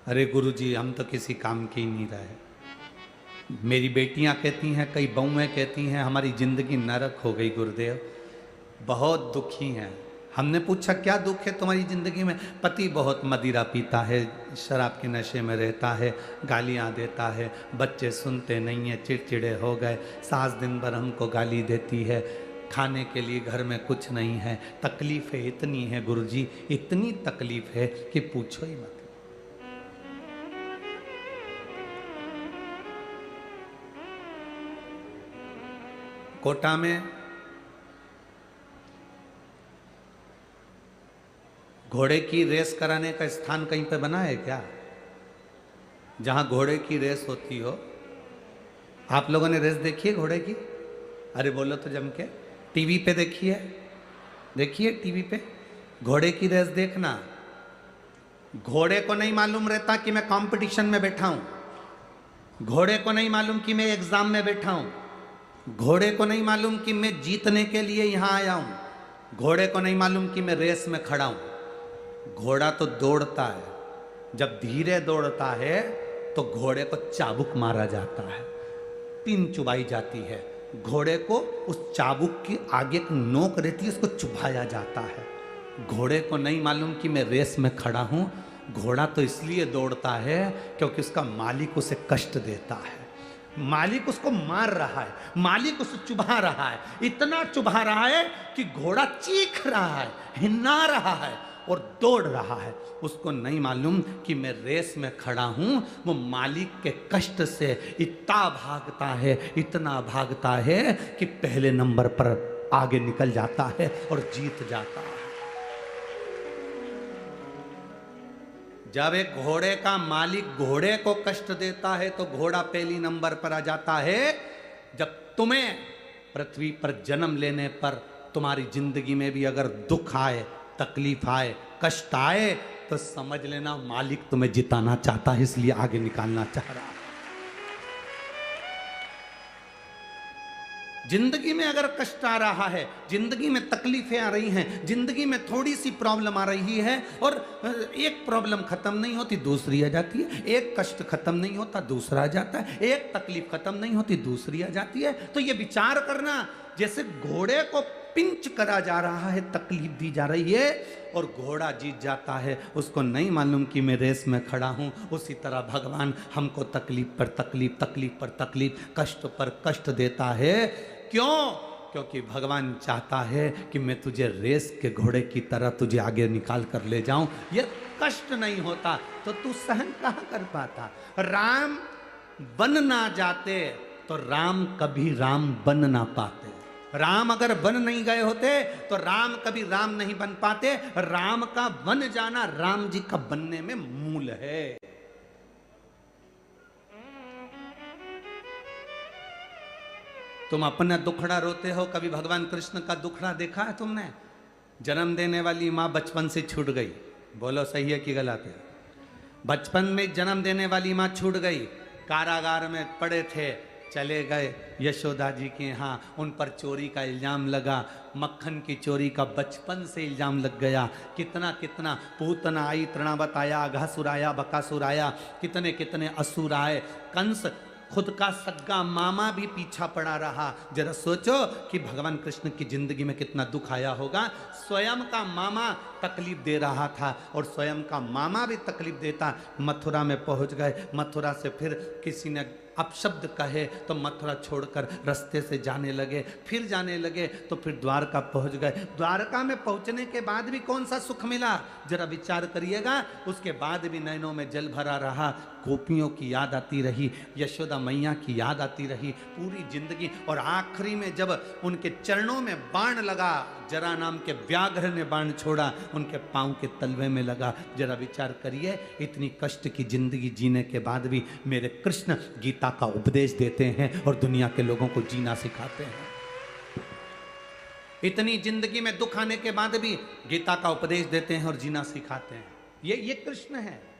अरे गुरुजी हम तो किसी काम के ही नहीं रहे। मेरी बेटियां कहती हैं, कई बहुएं कहती हैं हमारी जिंदगी नरक हो गई गुरुदेव, बहुत दुखी हैं। हमने पूछा क्या दुख है तुम्हारी जिंदगी में? पति बहुत मदिरा पीता है, शराब के नशे में रहता है, गालियां देता है, बच्चे सुनते नहीं हैं, चिड़चिड़े हो गए, सास दिन भर हमको गाली देती है, खाने के लिए घर में कुछ नहीं है, तकलीफें इतनी है गुरुजी, इतनी तकलीफ है कि पूछो ही मत। कोटा में घोड़े की रेस कराने का स्थान कहीं पे बना है क्या, जहां घोड़े की रेस होती हो? आप लोगों ने रेस देखी है घोड़े की? अरे बोलो तो जम के। टीवी पे देखी है? देखिए टीवी पे घोड़े की रेस देखना। घोड़े को नहीं मालूम रहता कि मैं कंपटीशन में बैठा हूं, घोड़े को नहीं मालूम कि मैं एग्जाम में बैठा हूं, घोड़े को नहीं मालूम कि मैं जीतने के लिए यहां आया हूं, घोड़े को नहीं मालूम कि मैं रेस में खड़ा हूं। घोड़ा तो दौड़ता है, जब धीरे दौड़ता है तो घोड़े को चाबुक मारा जाता है, पिन चुभाई जाती है, घोड़े को उस चाबुक की आगे एक नोक रहती है, उसको चुभाया जाता है। घोड़े को नहीं मालूम कि मैं रेस में खड़ा हूं। घोड़ा तो इसलिए दौड़ता है क्योंकि उसका मालिक उसे कष्ट देता है, मालिक उसको मार रहा है, मालिक उसे चुभा रहा है, इतना चुभा रहा है कि घोड़ा चीख रहा है, हिन्ना रहा है और दौड़ रहा है। उसको नहीं मालूम कि मैं रेस में खड़ा हूं। वो मालिक के कष्ट से इतना भागता है, इतना भागता है कि पहले नंबर पर आगे निकल जाता है और जीत जाता है। जब एक घोड़े का मालिक घोड़े को कष्ट देता है तो घोड़ा पहली नंबर पर आ जाता है। जब तुम्हें पृथ्वी पर जन्म लेने पर तुम्हारी जिंदगी में भी अगर दुख आए, तकलीफ आए, कष्ट आए, तो समझ लेना मालिक तुम्हें जिताना चाहता है, इसलिए आगे निकालना चाह रहा है। जिंदगी में अगर कष्ट आ रहा है, जिंदगी में तकलीफें आ रही हैं, जिंदगी में थोड़ी सी प्रॉब्लम आ रही है और एक प्रॉब्लम खत्म नहीं होती दूसरी आ जाती है, एक कष्ट खत्म नहीं होता दूसरा आ जाता है, एक तकलीफ खत्म नहीं होती दूसरी आ जाती है। तो ये विचार करना जैसे घोड़े को पिंच करा जा रहा है, तकलीफ दी जा रही है और घोड़ा जीत जाता है, उसको नहीं मालूम कि मैं रेस में खड़ा हूं। उसी तरह भगवान हमको तकलीफ पर तकलीफ, तकलीफ पर तकलीफ, कष्ट पर कष्ट देता है। क्यों? क्योंकि भगवान चाहता है कि मैं तुझे रेस के घोड़े की तरह तुझे आगे निकाल कर ले जाऊं। ये कष्ट नहीं होता तो तू सहन कहां कर पाता। राम बन ना जाते तो राम कभी राम बन ना पाते। राम अगर बन नहीं गए होते तो राम कभी राम नहीं बन पाते। राम का बन जाना राम जी का बनने में मूल है। तुम अपना दुखड़ा रोते हो, कभी भगवान कृष्ण का दुखड़ा देखा है तुमने? जन्म देने वाली माँ बचपन से छूट गई, बोलो सही है कि गलत है? बचपन में जन्म देने वाली माँ छूट गई, कारागार में पड़े थे, चले गए यशोदा जी के यहाँ, उन पर चोरी का इल्ज़ाम लगा, मक्खन की चोरी का बचपन से इल्ज़ाम लग गया। कितना कितना पूतना आई, तृणावत आया, अघासुर आया, बकासुर आया, कितने कितने असुर आए। कंस खुद का सग्गा मामा भी पीछा पड़ा रहा। जरा सोचो कि भगवान कृष्ण की जिंदगी में कितना दुख आया होगा। स्वयं का मामा तकलीफ दे रहा था और स्वयं का मामा भी तकलीफ देता। मथुरा में पहुंच गए, मथुरा से फिर किसी ने अपशब्द कहे तो मथुरा छोड़कर रास्ते से जाने लगे, फिर जाने लगे तो फिर द्वारका पहुंच गए। द्वारका में पहुंचने के बाद भी कौन सा सुख मिला, जरा विचार करिएगा। उसके बाद भी नैनों में जल भरा रहा, गोपियों की याद आती रही, यशोदा मैया की याद आती रही पूरी जिंदगी। और आखिरी में जब उनके चरणों में बाण लगा, जरा नाम के व्याघ्र ने बाण छोड़ा, उनके पांव के तलवे में लगा। जरा विचार करिए, इतनी कष्ट की जिंदगी जीने के बाद भी मेरे कृष्ण गीता का उपदेश देते हैं और दुनिया के लोगों को जीना सिखाते हैं। इतनी जिंदगी में दुख आने के बाद भी गीता का उपदेश देते हैं और जीना सिखाते हैं। ये कृष्ण है।